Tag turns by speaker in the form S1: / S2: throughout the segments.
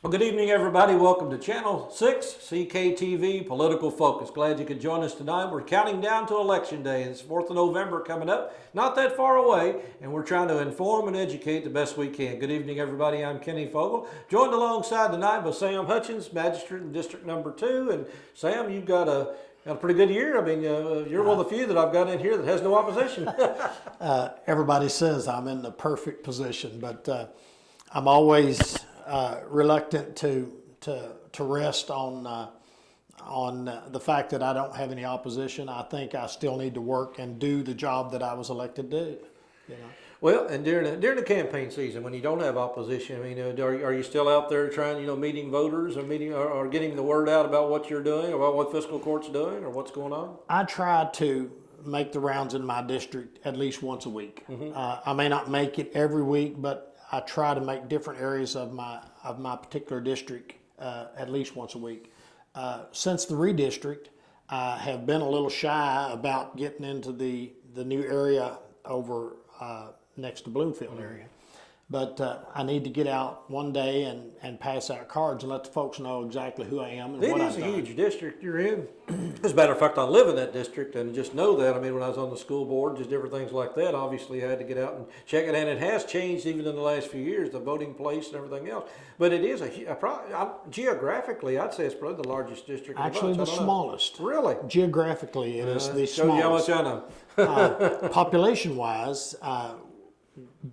S1: Well, good evening, everybody. Welcome to Channel 6, CKTV, Political Focus. Glad you could join us tonight. We're counting down to Election Day. It's 4th of November coming up, not that far away, and we're trying to inform and educate the best we can. Good evening, everybody. I'm Kenny Fogel, joined alongside tonight by Sam Hutchins, Magistrate in District Number 2. And Sam, you've got a pretty good year. I mean, you're one of the few that I've got in here that has no opposition.
S2: Everybody says I'm in the perfect position, but I'm always reluctant to rest on the fact that I don't have any opposition. I think I still need to work and do the job that I was elected to do. You know?
S1: Well, and during the campaign season, when you don't have opposition, I mean, are you still out there trying, meeting voters or getting the word out about what you're doing, about what fiscal court's doing, or what's going on?
S2: I try to make the rounds in my district at least once a week. I may not make it every week, but I try to make different areas of my particular district at least once a week. Since the redistrict, I have been a little shy about getting into the new area over next to Bloomfield area. But I need to get out one day and pass out cards and let the folks know exactly who I am and what I've done.
S1: It is a huge district you're in. As a matter of fact, I live in that district and just know that. I mean, when I was on the school board, just different things like that, obviously I had to get out and check it. And it has changed even in the last few years, the voting place and everything else. But it is geographically, I'd say it's probably the largest district.
S2: Actually, the smallest.
S1: Really?
S2: Geographically, it is the
S1: Shows you how much
S2: smallest.
S1: I know.
S2: Population-wise,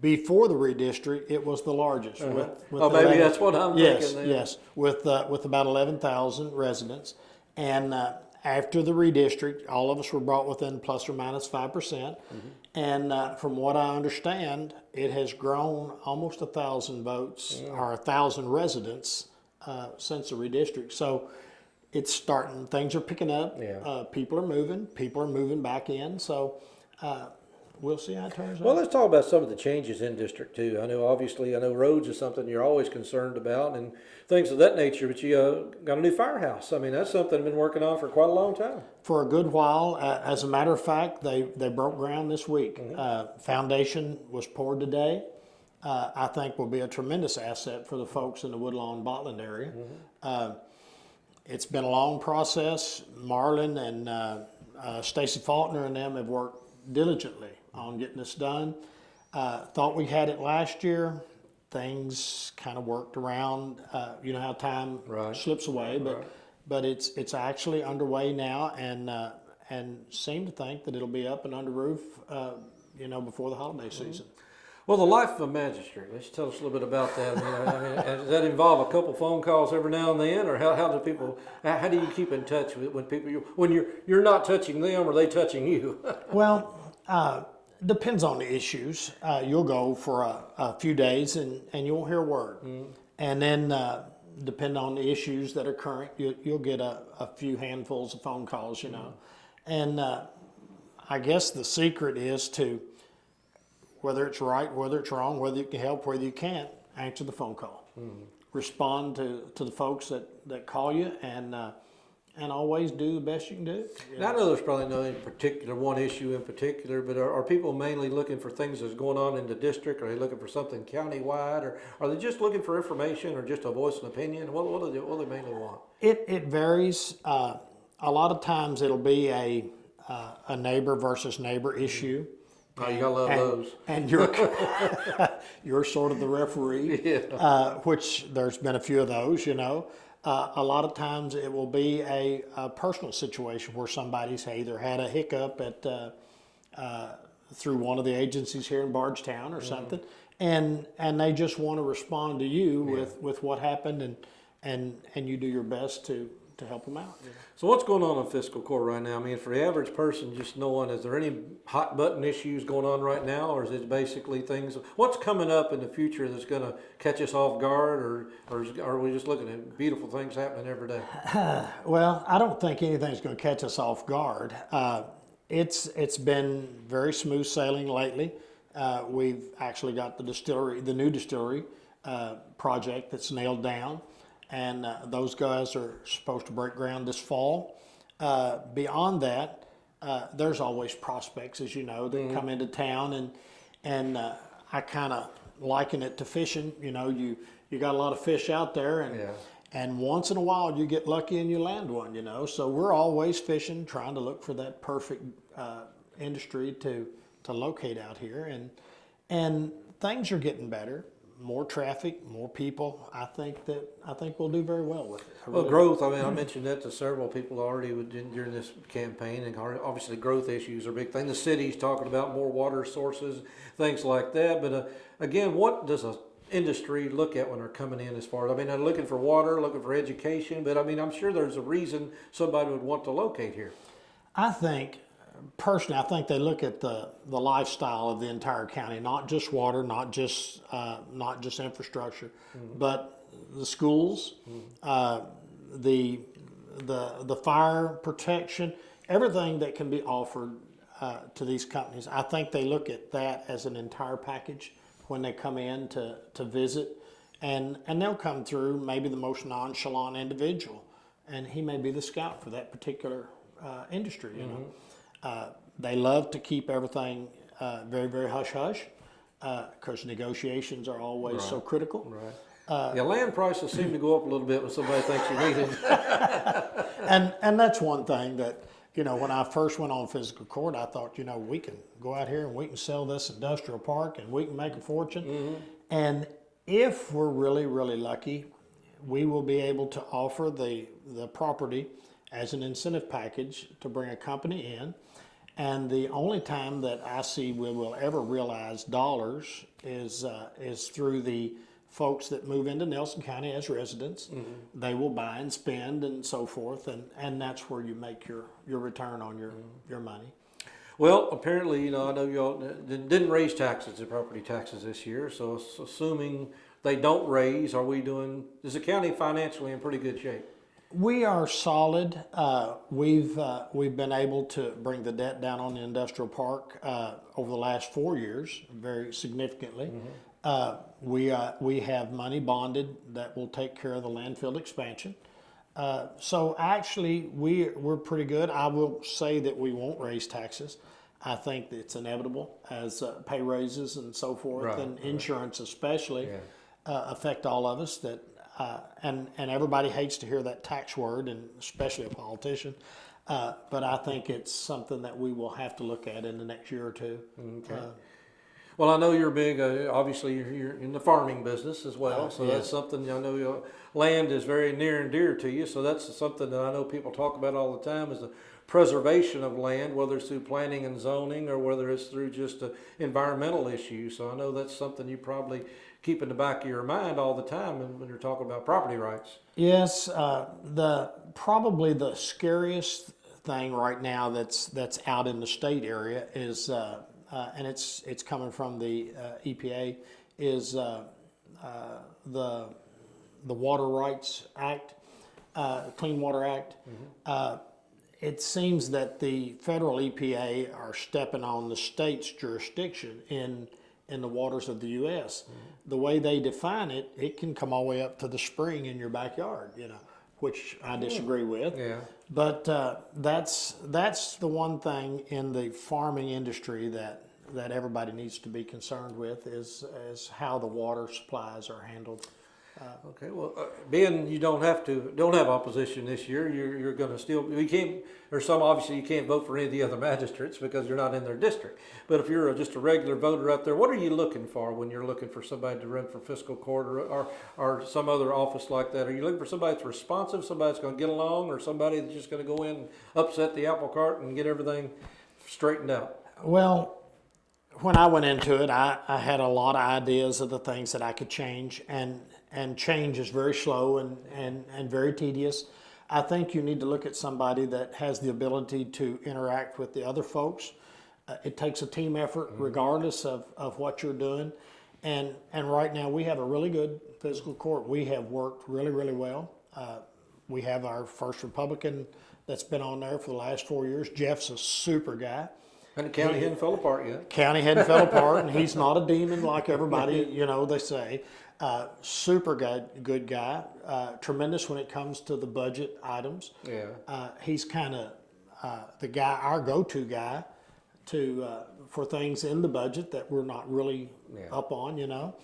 S2: before the redistrict, it was the largest. With
S1: Maybe that's what I'm thinking then.
S2: Yes, with about 11,000 residents. And after the redistrict, all of us were brought within plus or minus 5%. And from what I understand, it has grown almost 1,000 votes or 1,000 residents since the redistrict. So it's starting, things are picking up.
S1: Yeah.
S2: People are moving back in. So we'll see how it turns out.
S1: Well, let's talk about some of the changes in District 2. I know roads is something you're always concerned about and things of that nature, but you got a new firehouse. I mean, that's something I've been working on for quite a long time.
S2: For a good while. As a matter of fact, they broke ground this week. Foundation was poured today. I think will be a tremendous asset for the folks in the Woodlawn, Botland area. It's been a long process. Marlon and Stacy Faulkner and them have worked diligently on getting this done. Thought we had it last year. Things kind of worked around. You know how time slips away, but it's actually underway now, and seem to think that it'll be up and under roof, before the holiday season.
S1: Well, the life of a magistrate. Let's tell us a little bit about that. I mean, does that involve a couple phone calls every now and then, or how do you keep in touch with when people when you're not touching them, or they touching you?
S2: Well, depends on the issues. You'll go for a few days and you won't hear a word, and then depending on the issues that are current, you'll get a few handfuls of phone calls, and I guess the secret is to, whether it's right, whether it's wrong, whether you can help, whether you can't, answer the phone call. Respond to the folks that call you, and always do the best you can do.
S1: Now, I know there's probably no one issue in particular, but are people mainly looking for things that's going on in the district? Are they looking for something countywide, or are they just looking for information or just a voice and opinion? What do they mainly want?
S2: It varies. A lot of times it'll be a neighbor versus neighbor issue.
S1: Oh, you gotta love those.
S2: And you're sort of the referee, which there's been a few of those, A lot of times it will be a personal situation where somebody's either had a hiccup through one of the agencies here in Bardstown or something, and they just want to respond to you with what happened, and you do your best to help them out.
S1: So what's going on in fiscal court right now? I mean, for the average person just knowing, is there any hot button issues going on right now, or is it basically things, what's coming up in the future that's going to catch us off guard, or are we just looking at beautiful things happening every day?
S2: Well, I don't think anything's going to catch us off guard. It's been very smooth sailing lately. We've actually got the new distillery project that's nailed down. And those guys are supposed to break ground this fall. Beyond that, there's always prospects, as you know, that come into town, and I kind of liken it to fishing. you got a lot of fish out there, and
S1: Yeah.
S2: and once in a while you get lucky and you land one, you know. So we're always fishing, trying to look for that perfect industry to locate out here, and things are getting better. More traffic, more people. I think we'll do very well with it.
S1: Well, growth, I mean, I mentioned that to several people already during this campaign, and obviously growth issues are a big thing. The city's talking about more water sources, things like that. But again, what does a industry look at when they're coming in as far as, I mean, they're looking for water, looking for education, but I mean, I'm sure there's a reason somebody would want to locate here.
S2: I think, personally, I think they look at the lifestyle of the entire county, not just water, not just infrastructure, but the schools, the fire protection, everything that can be offered to these companies. I think they look at that as an entire package when they come in to visit, and they'll come through maybe the most nonchalant individual, and he may be the scout for that particular industry, you know. They love to keep everything very, very hush-hush because negotiations are always so critical.
S1: Right. Yeah, land prices seem to go up a little bit when somebody thinks you need it.
S2: And that's one thing that, you know, when I first went on physical court, I thought, you know, we can go out here and we can sell this industrial park and we can make a fortune. And if we're really, really lucky, we will be able to offer the property as an incentive package to bring a company in. And the only time that I see we will ever realize dollars is through the folks that move into Nelson County as residents. They will buy and spend and so forth, and that's where you make your return on your money.
S1: Well, apparently, you know, I know y'all didn't raise taxes, the property taxes this year, so assuming they don't raise, is the county financially in pretty good shape?
S2: We are solid. We've been able to bring the debt down on the industrial park over the last 4 years very significantly. We have money bonded that will take care of the landfill expansion. So actually, we're pretty good. I will say that we won't raise taxes. I think that it's inevitable as pay raises and so forth, and insurance especially affect all of us. That and everybody hates to hear that tax word, and especially a politician. But I think it's something that we will have to look at in the next year or two.
S1: Okay. Well, I know you're big, obviously you're in the farming business as well, so that's something I know land is very near and dear to you, so that's something that I know people talk about all the time is the preservation of land, whether it's through planning and zoning or whether it's through just environmental issues. So I know that's something you probably keep in the back of your mind all the time when you're talking about property rights.
S2: Yes, probably the scariest thing right now that's out in the state area is, and it's coming from the EPA, is the Water Rights Act, Clean Water Act. It seems that the federal EPA are stepping on the state's jurisdiction in the waters of the U.S. The way they define it, it can come all the way up to the spring in your backyard, you know, which I disagree with.
S1: Yeah.
S2: But that's the one thing in the farming industry that everybody needs to be concerned with is how the water supplies are handled.
S1: Okay, well, being you don't have opposition this year, you're going to still, obviously you can't vote for any of the other magistrates because you're not in their district. But if you're just a regular voter out there, what are you looking for when you're looking for somebody to run for fiscal court or some other office like that? Are you looking for somebody that's responsive, somebody that's going to get along, or somebody that's just going to go in and upset the apple cart and get everything straightened out?
S2: Well, when I went into it, I had a lot of ideas of the things that I could change, and change is very slow and very tedious. I think you need to look at somebody that has the ability to interact with the other folks. It takes a team effort regardless of what you're doing. And right now we have a really good fiscal court. We have worked really, really well. We have our first Republican that's been on there for the last 4 years. Jeff's a super guy.
S1: And the county hadn't fell apart yet.
S2: County hadn't fell apart, and he's not a demon like everybody, you know, they say. Super good guy, tremendous when it comes to the budget items.
S1: Yeah.
S2: He's kind of the guy, our go-to guy, for things in the budget that we're not really up on, you know.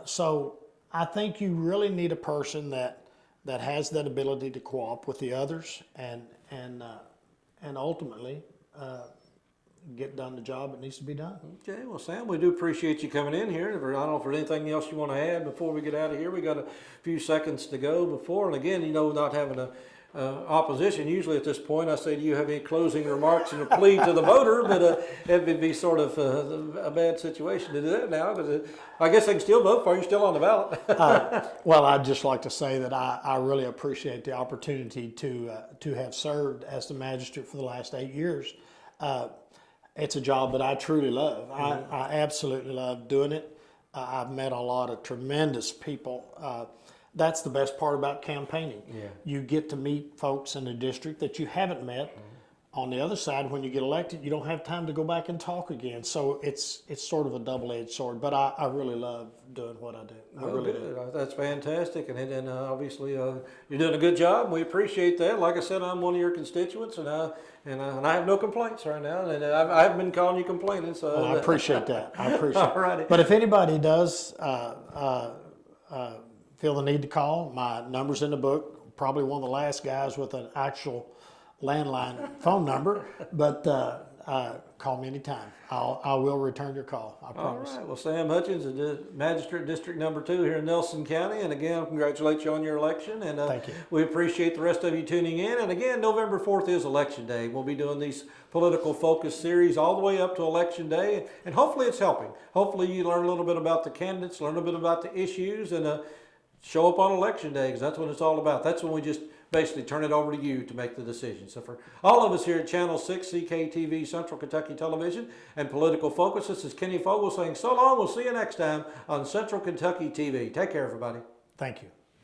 S2: So I think you really need a person that has that ability to co-op with the others and ultimately get done the job that needs to be done.
S1: Okay, well, Sam, we do appreciate you coming in here. I don't know if there's anything else you want to add before we get out of here. We got a few seconds to go before, and again, not having a opposition, usually at this point I say, do you have any closing remarks and a plea to the voter? But it would be sort of a bad situation to do that now, because I guess they can still vote for you. You're still on the ballot.
S2: Well, I'd just like to say that I really appreciate the opportunity to have served as the magistrate for the last 8 years. It's a job that I truly love. I absolutely love doing it. I've met a lot of tremendous people. That's the best part about campaigning.
S1: Yeah.
S2: You get to meet folks in the district that you haven't met. On the other side, when you get elected, you don't have time to go back and talk again. So it's sort of a double-edged sword. But I really love doing what I do. I really do.
S1: That's fantastic, and obviously you're doing a good job. We appreciate that. Like I said, I'm one of your constituents, and I have no complaints right now, and I haven't been calling you complaining. So
S2: Well, I appreciate that. I appreciate it.
S1: Alrighty.
S2: But if anybody does feel the need to call, my number's in the book. Probably one of the last guys with an actual landline phone number, but call me anytime. I will return your call. I promise.
S1: All right. Well, Sam Hutchins, Magistrate District Number 2 here in Nelson County, and again, congratulate you on your election. And
S2: Thank you.
S1: We appreciate the rest of you tuning in. And again, November 4th is Election Day. We'll be doing these political focus series all the way up to Election Day, and hopefully it's helping. Hopefully you learn a little bit about the candidates, learn a bit about the issues, and show up on Election Day, because that's what it's all about. That's when we just basically turn it over to you to make the decision. So for all of us here at Channel 6, CKTV, Central Kentucky Television, and Political Focus, this is Kenny Fogle saying so long. We'll see you next time on Central Kentucky TV. Take care, everybody.
S2: Thank you.